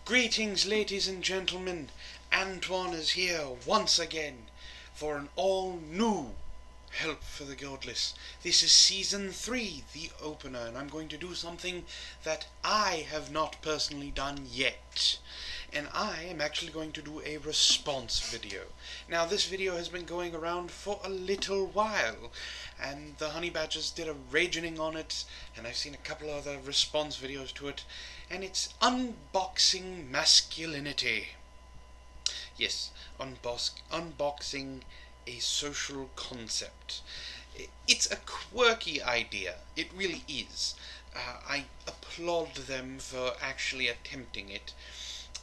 Greetings, ladies and gentlemen. Antoine is here once again for an all-new Help for the Guildless. This is Season 3, the opener, and I'm going to do something that I have not personally done yet. And I am actually going to do a response video. Now, this video has been going around for a little while, and the Honey Badgers did a ragening on it, and I've seen a couple other response videos to it, and it's unboxing masculinity. Yes, unboxing a social concept. It's a quirky idea. It really is. I applaud them for actually attempting it,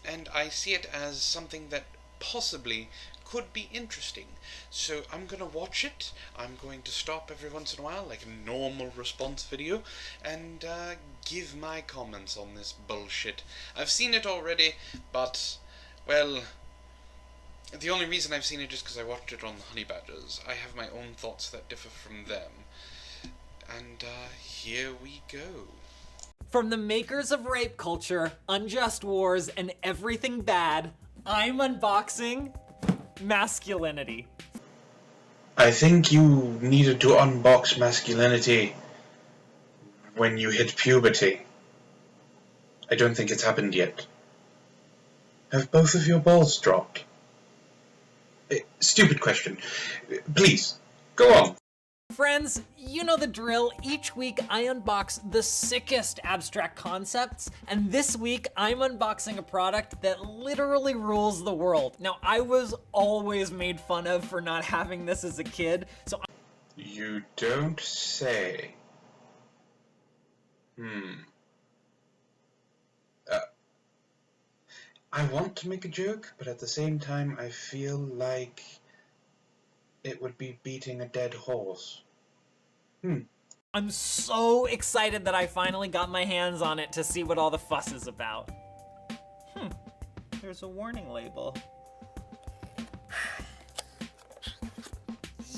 and I see it as something that possibly could be interesting. So I'm gonna watch it. I'm going to stop every once in a while, like a normal response video, and give my comments on this bullshit. I've seen it already, but, well, the only reason I've seen it is because I watched it on the Honey Badgers. I have my own thoughts that differ from them. And, here we go. From the makers of rape culture, unjust wars, and everything bad, I'm unboxing masculinity. I think you needed to unbox masculinity when you hit puberty. I don't think it's happened yet. Have both of your balls dropped? Stupid question. Please, go on. Friends, you know the drill. Each week I unbox the sickest abstract concepts, and this week I'm unboxing a product that literally rules the world. Now, I was always made fun of for not having this as a kid, so You don't say. I want to make a joke, but at the same time I feel like it would be beating a dead horse. I'm so excited that I finally got my hands on it to see what all the fuss is about. There's a warning label.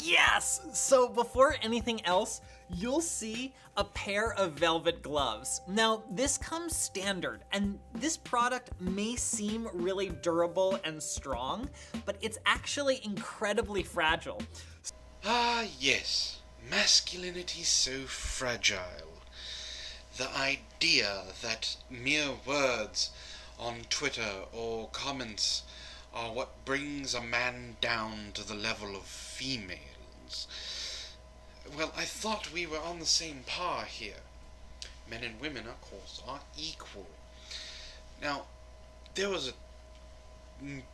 Yes! So before anything else, you'll see a pair of velvet gloves. Now, this comes standard, and this product may seem really durable and strong, but it's actually incredibly fragile. Ah, yes. Masculinity so fragile. The idea that mere words on Twitter or comments are what brings a man down to the level of females. Well, I thought we were on the same par here. Men and women, of course, are equal. Now, there was a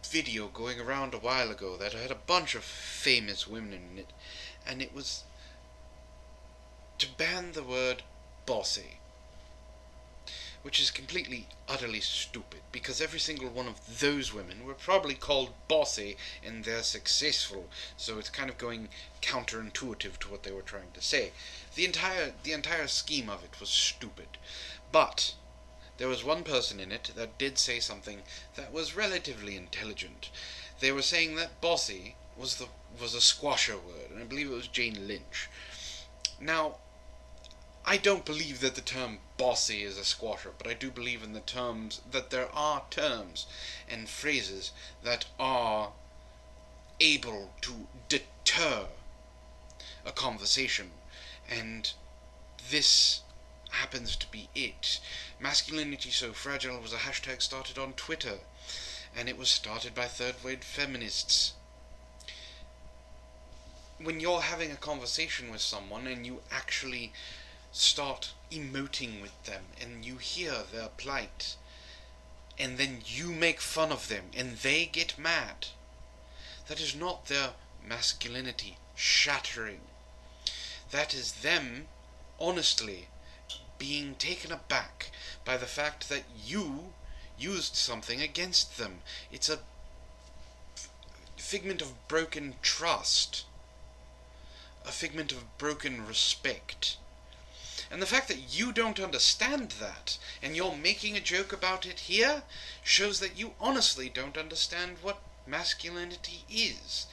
video going around a while ago that had a bunch of famous women in it, and it was to ban the word bossy, which is completely, utterly stupid, because every single one of those women were probably called bossy and they're successful, so it's kind of going counterintuitive to what they were trying to say. The entire scheme of it was stupid, but there was one person in it that did say something that was relatively intelligent. They were saying that bossy was a squasher word, and I believe it was Jane Lynch. Now, I don't believe that the term bossy is a squasher, but I do believe in the terms that there are terms and phrases that are able to deter a conversation, and this happens to be it. Masculinity so fragile was a hashtag started on Twitter, and it was started by third-wave feminists. When you're having a conversation with someone and you actually start emoting with them and you hear their plight, and then you make fun of them and they get mad, that is not their masculinity shattering. That is them, honestly, being taken aback by the fact that you used something against them. It's a figment of broken trust, a figment of broken respect. And the fact that you don't understand that, and you're making a joke about it here, shows that you honestly don't understand what masculinity is.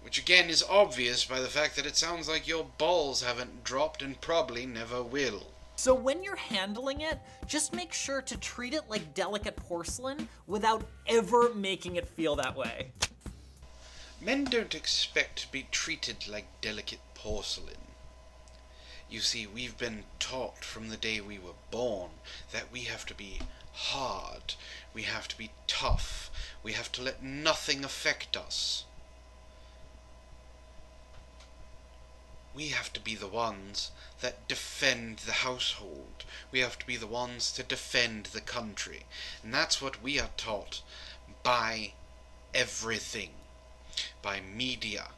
Which again is obvious by the fact that it sounds like your balls haven't dropped and probably never will. So when you're handling it, just make sure to treat it like delicate porcelain without ever making it feel that way. Men don't expect to be treated like delicate porcelain. You see, we've been taught from the day we were born that we have to be hard, we have to be tough, we have to let nothing affect us. We have to be the ones that defend the household. We have to be the ones to defend the country. And that's what we are taught by everything. By media,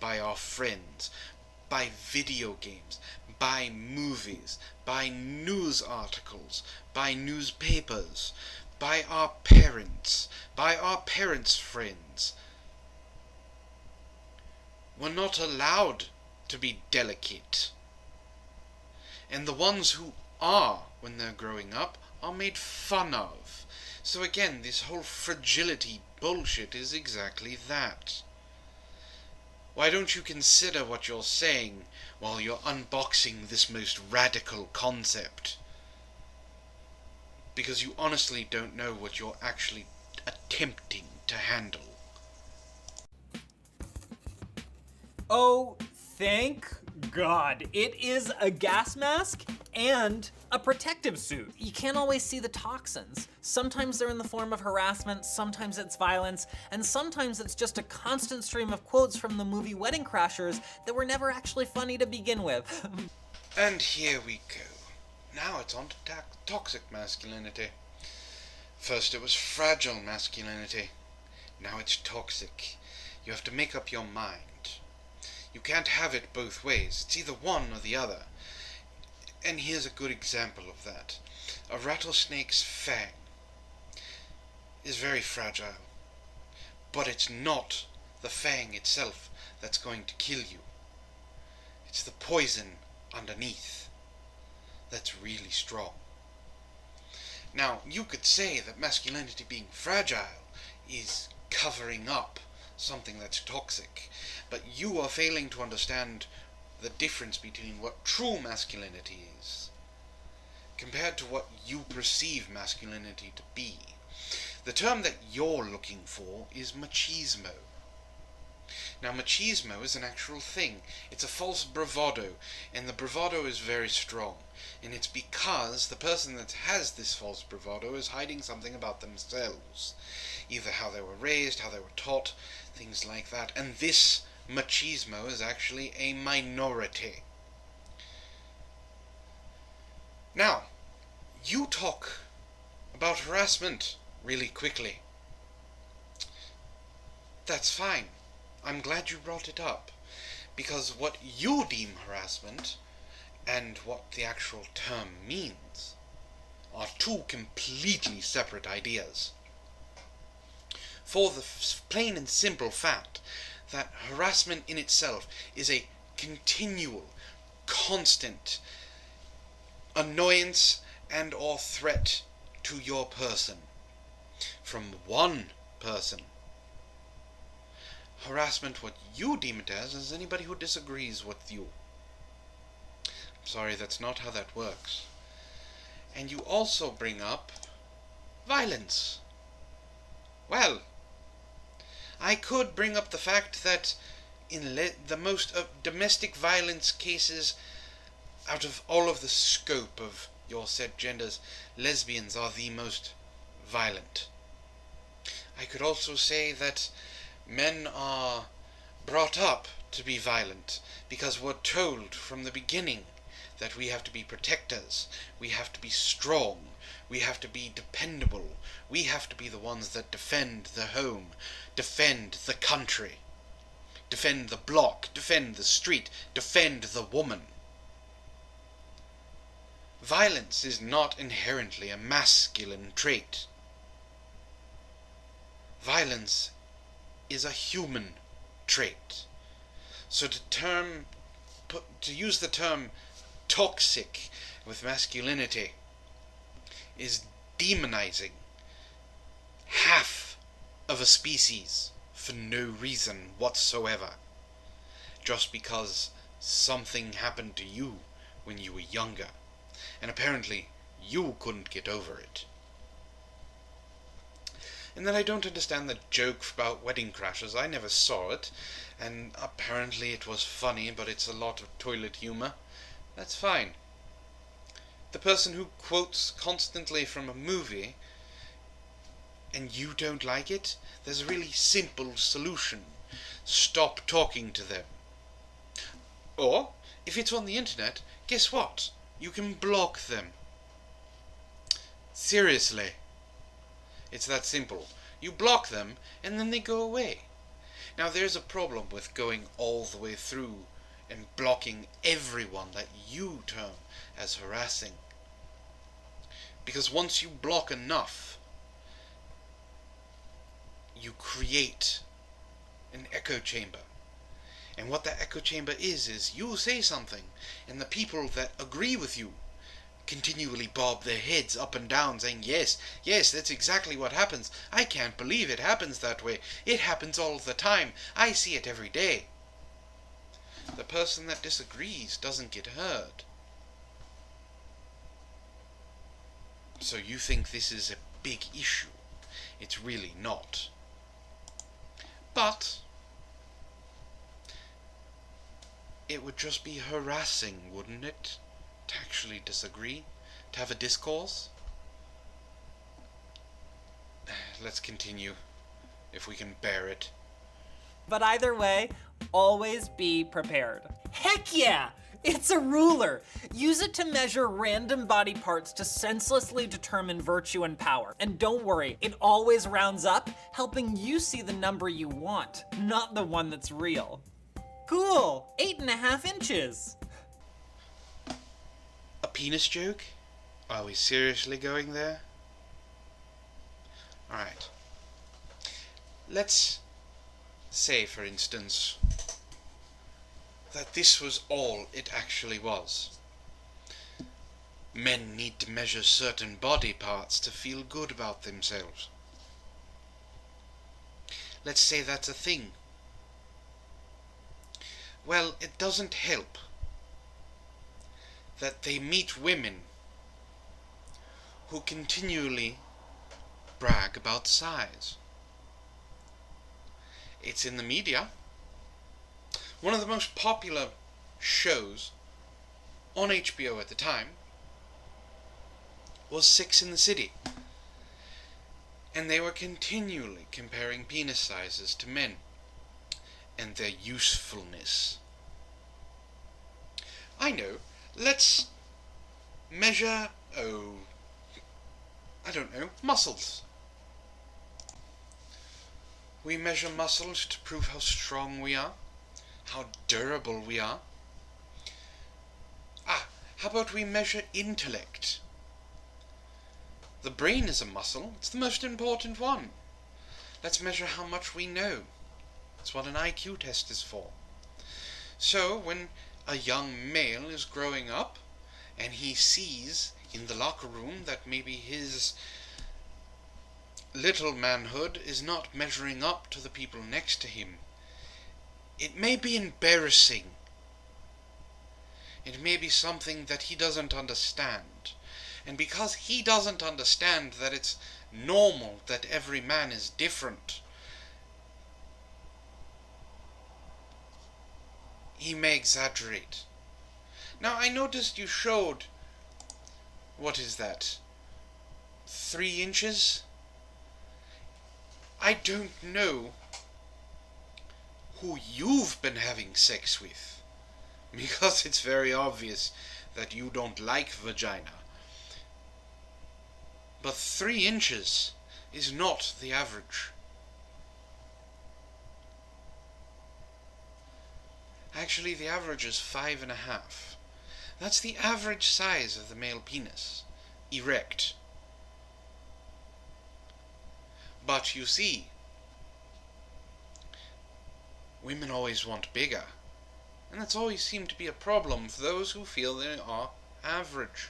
by our friends, by video games, by movies, by news articles, by newspapers, by our parents' friends. We're not allowed to be delicate. And the ones who are, when they're growing up, are made fun of. So again, this whole fragility bullshit is exactly that. Why don't you consider what you're saying while you're unboxing this most radical concept? Because you honestly don't know what you're actually attempting to handle. Oh, thank God. It is a gas mask and a protective suit. You can't always see the toxins. Sometimes they're in the form of harassment, sometimes it's violence, and sometimes it's just a constant stream of quotes from the movie Wedding Crashers that were never actually funny to begin with. And here we go. Now it's on to toxic masculinity. First it was fragile masculinity. Now it's toxic. You have to make up your mind. You can't have it both ways. It's either one or the other. And here's a good example of that. A rattlesnake's fang is very fragile. But it's not the fang itself that's going to kill you. It's the poison underneath that's really strong. Now, you could say that masculinity being fragile is covering up something that's toxic, but you are failing to understand the difference between what true masculinity is compared to what you perceive masculinity to be. The term that you're looking for is machismo. Now, machismo is an actual thing. It's a false bravado, and the bravado is very strong. And it's because the person that has this false bravado is hiding something about themselves. Either how they were raised, how they were taught, things like that. And this machismo is actually a minority. Now, you talk about harassment really quickly. That's fine. I'm glad you brought it up, because what you deem harassment and what the actual term means are two completely separate ideas. For the plain and simple fact that harassment in itself is a continual, constant annoyance and or threat to your person from one person. Harassment, what you deem it as, is anybody who disagrees with you. I'm sorry, that's not how that works. And you also bring up violence. Well, I could bring up the fact that in the most domestic violence cases, out of all of the scope of your said genders, lesbians are the most violent. I could also say that men are brought up to be violent because we're told from the beginning that we have to be protectors, we have to be strong, we have to be dependable, we have to be the ones that defend the home, defend the country, defend the block, defend the street, defend the woman. Violence is not inherently a masculine trait. Violence is a human trait. So to use the term toxic with masculinity is demonizing half of a species for no reason whatsoever, just because something happened to you when you were younger. and apparently you couldn't get over it. And then I don't understand the joke about wedding crashes. I never saw it, and apparently it was funny, but it's a lot of toilet humor. That's fine. The person who quotes constantly from a movie and you don't like it, there's a really simple solution. Stop talking to them. Or, if it's on the internet, guess what? You can block them. Seriously. It's that simple. You block them, and then they go away. Now there's a problem with going all the way through and blocking everyone that you term as harassing. Because once you block enough, you create an echo chamber. And what that echo chamber is you say something, and the people that agree with you continually bob their heads up and down saying, yes, that's exactly what happens. I can't believe it happens that way. It happens all the time. I see it every day. The person that disagrees doesn't get heard. So you think this is a big issue. It's really not. But it would just be harassing, wouldn't it? To actually disagree? To have a discourse? Let's continue, if we can bear it. But either way, always be prepared. Heck yeah! It's a ruler! Use it to measure random body parts to senselessly determine virtue and power. And don't worry, it always rounds up, helping you see the number you want, not the one that's real. Cool! 8.5 inches! A penis joke? Are we seriously going there? Alright. Let's say, for instance, that this was all it actually was. Men need to measure certain body parts to feel good about themselves. Let's say that's a thing. Well, it doesn't help that they meet women who continually brag about size. It's in the media. One of the most popular shows on HBO at the time was Sex and the City. And they were continually comparing penis sizes to men and their usefulness. I know, let's measure, muscles. We measure muscles to prove how strong we are, how durable we are. How about we measure intellect? The brain is a muscle. It's the most important one. Let's measure how much we know. That's what an IQ test is for. So, when a young male is growing up, and he sees in the locker room that maybe his little manhood is not measuring up to the people next to him, it may be embarrassing. It may be something that he doesn't understand. And because he doesn't understand that it's normal that every man is different, he may exaggerate. Now, I noticed you showed, what is that, 3 inches? I don't know who you've been having sex with, because it's very obvious that you don't like vagina. But 3 inches is not the average. Actually, the average is 5.5. That's the average size of the male penis, erect. But you see, women always want bigger, and that's always seemed to be a problem for those who feel they are average.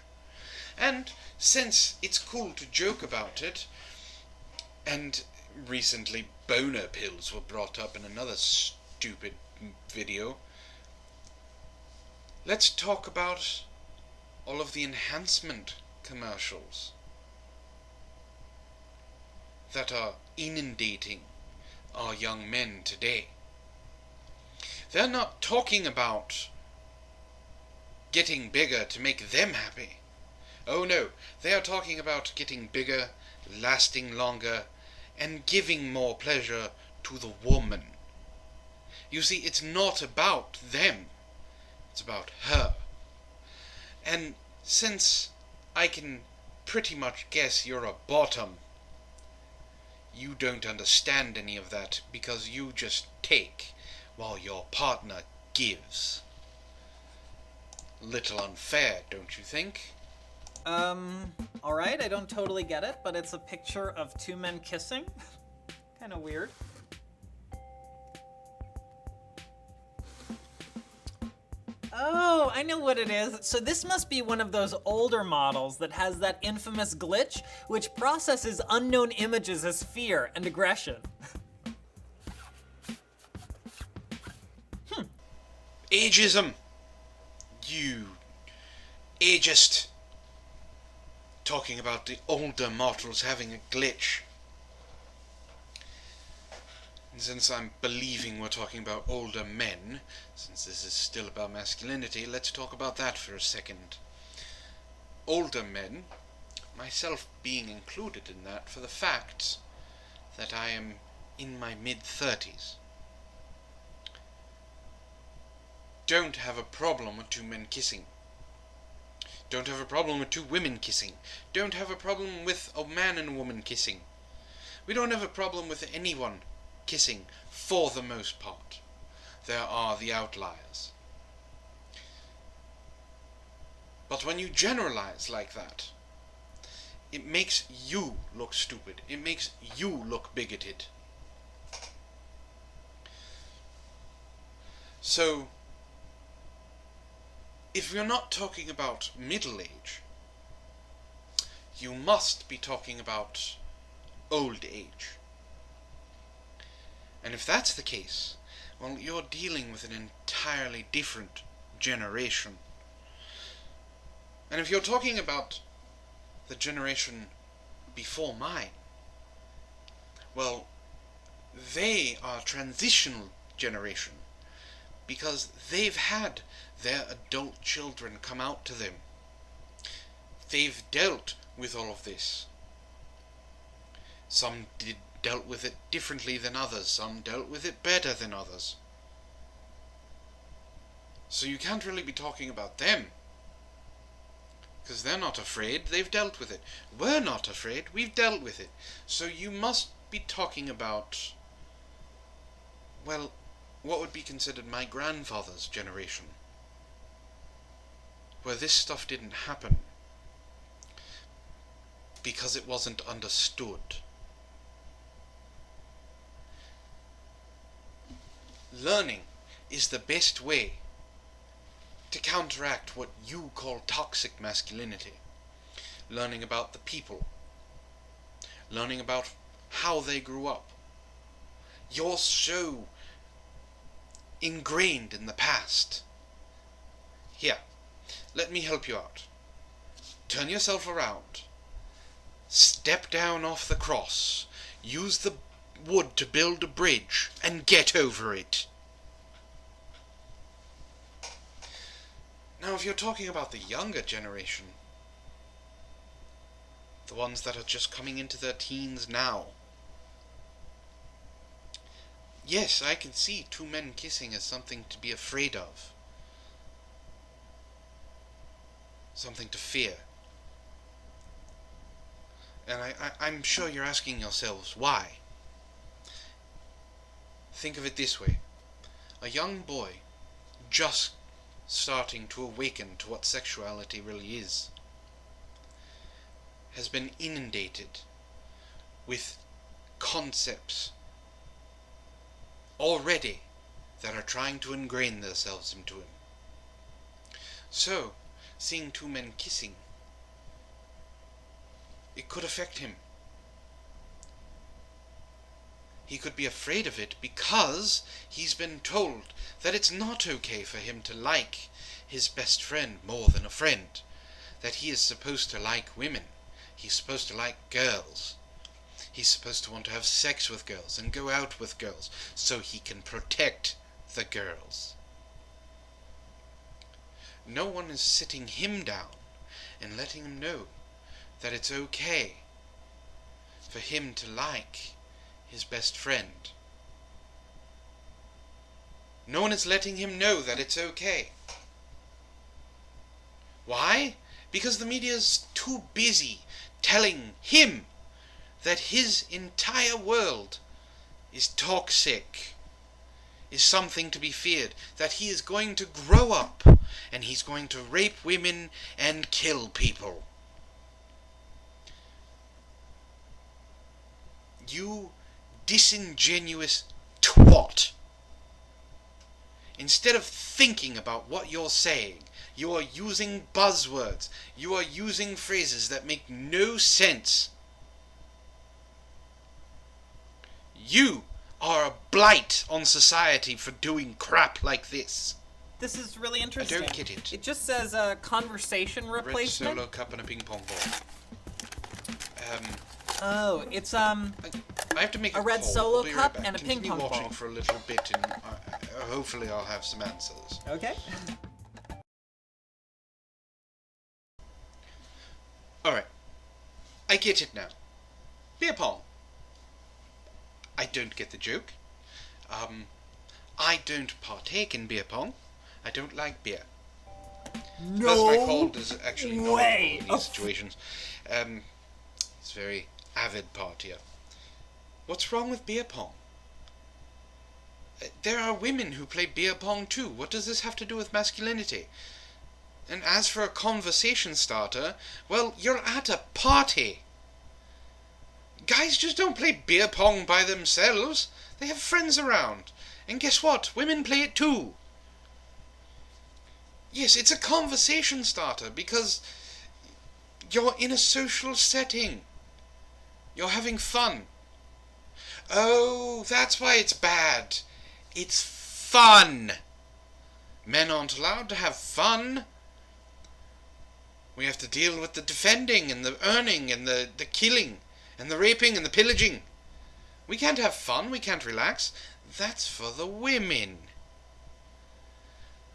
And since it's cool to joke about it, and recently boner pills were brought up in another stupid video, let's talk about all of the enhancement commercials that are inundating our young men today. They're not talking about getting bigger to make them happy. Oh no, they are talking about getting bigger, lasting longer, and giving more pleasure to the woman. You see, it's not about them, it's about her. And since I can pretty much guess you're a bottom, you don't understand any of that because you just take while your partner gives. Little unfair, don't you think? Alright, I don't totally get it, but it's a picture of two men kissing. Kinda weird. Oh, I know what it is. So this must be one of those older models that has that infamous glitch, which processes unknown images as fear and aggression. Ageism! You ageist! Talking about the older models having a glitch. And since I'm believing we're talking about older men, since this is still about masculinity, let's talk about that for a second. Older men, myself being included in that for the fact that I am in my mid-30s, don't have a problem with two men kissing. Don't have a problem with two women kissing. Don't have a problem with a man and a woman kissing. We don't have a problem with anyone kissing, for the most part. There are the outliers. But when you generalize like that, it makes you look stupid. It makes you look bigoted. So, if you're not talking about middle age, you must be talking about old age. And if that's the case, well, you're dealing with an entirely different generation. And if you're talking about the generation before mine, well, they are a transitional generation because they've had their adult children come out to them. They've dealt with all of this. Some dealt with it differently than others. Some dealt with it better than others. So you can't really be talking about them, because they're not afraid. They've dealt with it. We're not afraid. We've dealt with it. So you must be talking about, well, what would be considered my grandfather's generation, where this stuff didn't happen because it wasn't understood. Learning is the best way to counteract what you call toxic masculinity. Learning about the people. Learning about how they grew up. You're so ingrained in the past. Here, let me help you out. Turn yourself around. Step down off the cross. Use the wood to build a bridge and get over it. Now, if you're talking about the younger generation, the ones that are just coming into their teens now, yes, I can see two men kissing as something to be afraid of. Something to fear. And I'm sure you're asking yourselves, why? Think of it this way. A young boy just starting to awaken to what sexuality really is has been inundated with concepts already that are trying to ingrain themselves into him. So, seeing two men kissing, it could affect him. He could be afraid of it because he's been told that it's not okay for him to like his best friend more than a friend. that he is supposed to like women. He's supposed to like girls. He's supposed to want to have sex with girls and go out with girls so he can protect the girls. No one is sitting him down and letting him know that it's okay for him to like his best friend. No one is letting him know that it's okay. Why? Because the media is too busy telling him that his entire world is toxic, is something to be feared, that he is going to grow up and he's going to rape women and kill people. You disingenuous twat. Instead of thinking about what you're saying, you are using buzzwords. You are using phrases that make no sense. You are a blight on society for doing crap like this. This is really interesting. I don't get it. It just says conversation replacement. Red Solo cup and a ping pong ball. Oh, it's I have to make a red call. Solo I'll be cup right back. and a ping Continue pong watching ball. for a little bit, and hopefully I'll have some answers. Okay. Alright. I get it now. Beer pong. I don't get the joke. I don't partake in beer pong. I don't like beer. The person I called is actually not in these situations. He's a very avid partier. What's wrong with beer pong? There are women who play beer pong too. What does this have to do with masculinity? And as for a conversation starter, well, you're at a party. Guys just don't play beer pong by themselves. They have friends around. And guess what? Women play it too. Yes, it's a conversation starter because you're in a social setting. You're having fun. Oh, that's why it's bad. It's fun. Men aren't allowed to have fun. We have to deal with the defending and the earning and the killing and the raping and the pillaging. We can't have fun. We can't relax. That's for the women.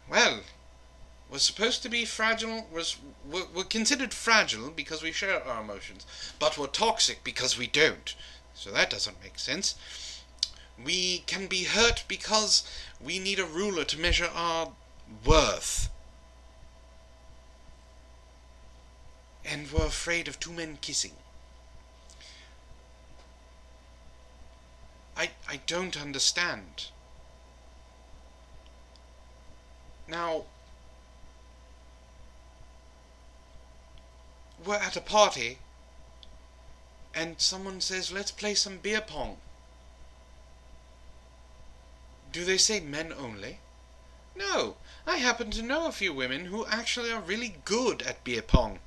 Well, we're supposed to be fragile. We're considered fragile because we share our emotions, but we're toxic because we don't. So that doesn't make sense. We can be hurt because we need a ruler to measure our worth. And we're afraid of two men kissing. I don't understand. Now, we're at a party, and someone says, let's play some beer pong. Do they say men only? No, I happen to know a few women who actually are really good at beer pong.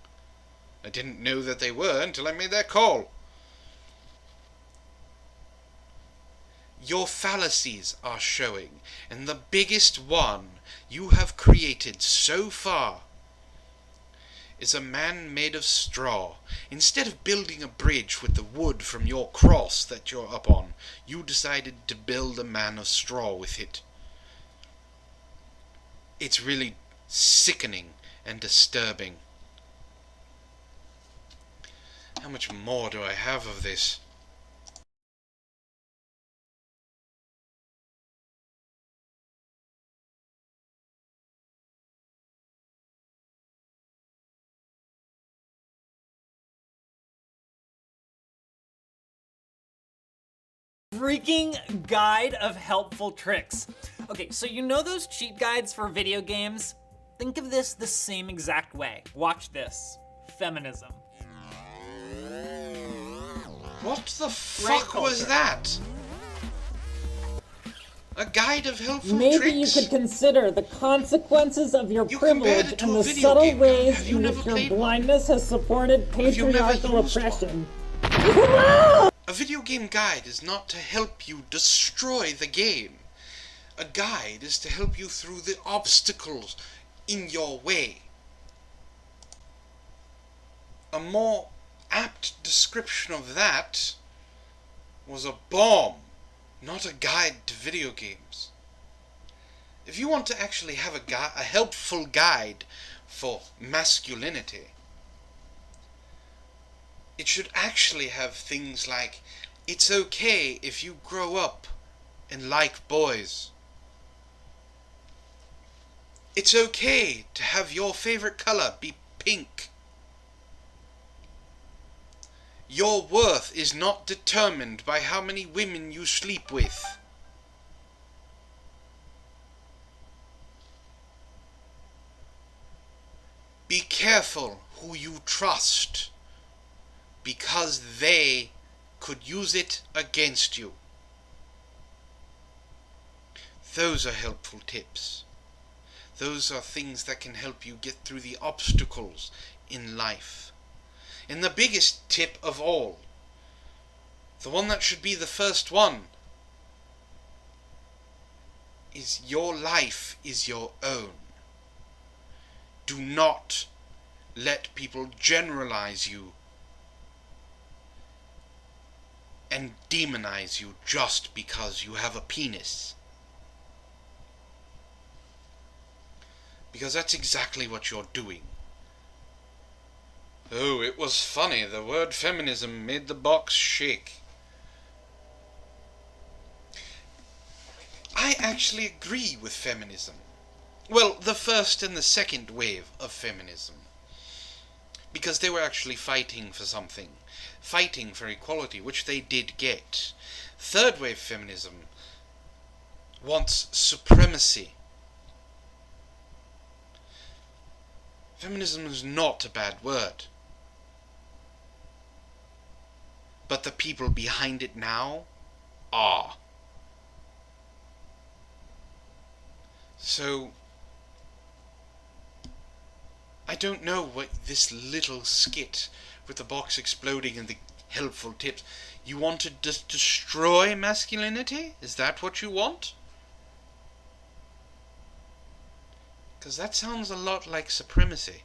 I didn't know that they were until I made that call. Your fallacies are showing, and the biggest one you have created so far is a man made of straw. Instead of building a bridge with the wood from your cross that you're up on, you decided to build a man of straw with it. It's really sickening and disturbing. How much more do I have of this? Freaking guide of helpful tricks. Okay, so you know those cheat guides for video games? Think of this the same exact way. Watch this. Feminism. What the fuck was that? A guide of helpful Maybe tricks? you could consider the consequences of your You compared privilege it to and a the video subtle game. Have ways you in never which your played one? blindness has supported Have you never patriarchal used one? oppression. A video game guide is not to help you destroy the game. A guide is to help you through the obstacles in your way. A more apt description of that was a bomb, not a guide to video games. If you want to actually have a helpful guide for masculinity, it should actually have things like, it's okay if you grow up and like boys. It's okay to have your favorite color be pink. Your worth is not determined by how many women you sleep with. Be careful who you trust, because they could use it against you. Those are helpful tips. Those are things that can help you get through the obstacles in life. And the biggest tip of all, the one that should be the first one, is your life is your own. Do not let people generalize you and demonize you just because you have a penis. Because that's exactly what you're doing. Oh, it was funny. The word feminism made the box shake. I actually agree with feminism. Well, the first and the second wave of feminism. Because they were actually fighting for something. Fighting for equality, which they did get. Third wave feminism wants supremacy. Feminism is not a bad word. But the people behind it now are. So, I don't know what this little skit with the box exploding and the helpful tips. You want to destroy masculinity? Is that what you want? Because that sounds a lot like supremacy.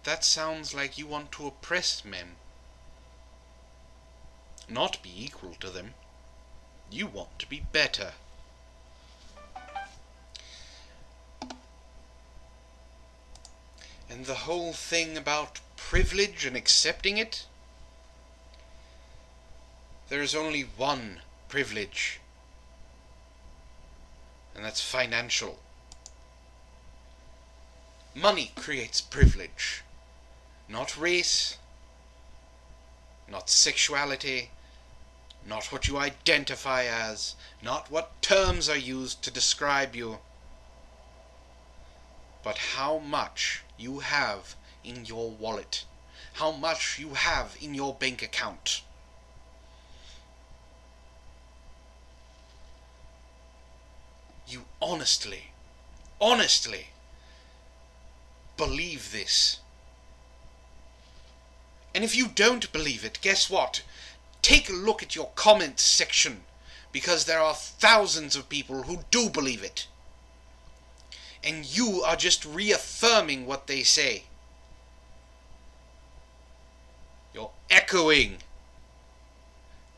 That sounds like you want to oppress men. Not be equal to them. You want to be better. And the whole thing about privilege and accepting it? There is only one privilege. And that's financial. Money creates privilege. Not race. Not sexuality. Not what you identify as. Not what terms are used to describe you. But how much you have in your wallet. How much you have in your bank account. You honestly believe this. And if you don't believe it, guess what? Take a look at your comments section, because there are thousands of people who do believe it. And you are just reaffirming what they say. You're echoing.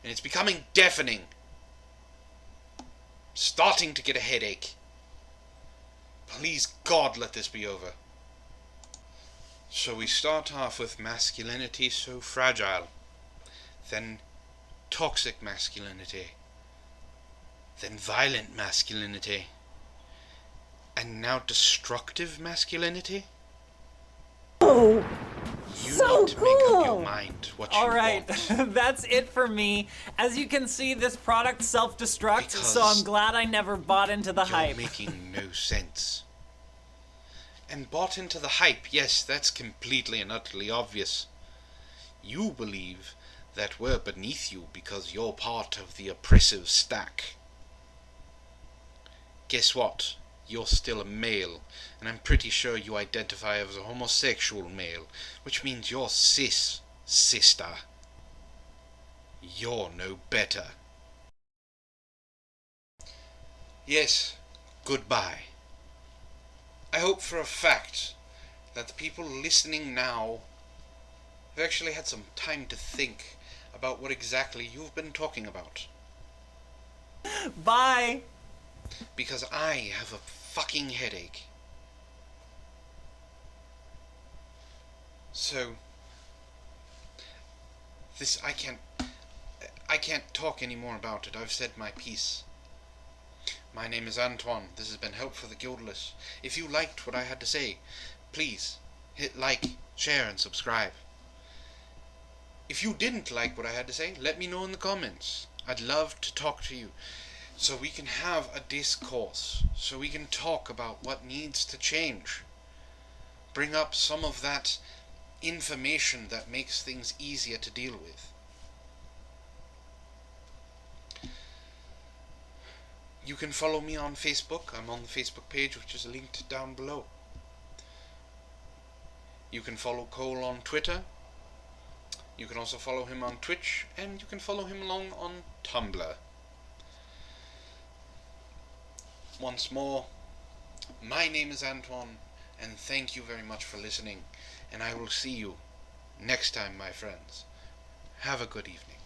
And it's becoming deafening. Starting to get a headache. Please God, let this be over. So we start off with masculinity so fragile. Then toxic masculinity. Then violent masculinity. And now destructive masculinity? Oh, You so need to make up your cool. mind what All you right, want. that's it for me. As you can see, this product self-destructs, so Because I'm glad I never bought into the You're hype. making no sense. And bought into the hype, yes, that's completely and utterly obvious. You believe that we're beneath you because you're part of the oppressive stack. Guess what? You're still a male, and I'm pretty sure you identify as a homosexual male, which means you're cis, sister. You're no better. Yes, goodbye. I hope for a fact that the people listening now have actually had some time to think about what exactly you've been talking about. Bye! Because I have a fucking headache. So, I can't talk anymore about it. I've said my piece. My name is Antoine. This has been Help for the Guildless. If you liked what I had to say, please hit like, share, and subscribe. If you didn't like what I had to say, let me know in the comments. I'd love to talk to you, so we can have a discourse, so we can talk about what needs to change. Bring up some of that information that makes things easier to deal with. You can follow me on Facebook. I'm on the Facebook page, which is linked down below. You can follow Cole on Twitter. You can also follow him on Twitch, and you can follow him along on Tumblr. Once more, my name is Antoine, and thank you very much for listening, and I will see you next time, my friends. Have a good evening.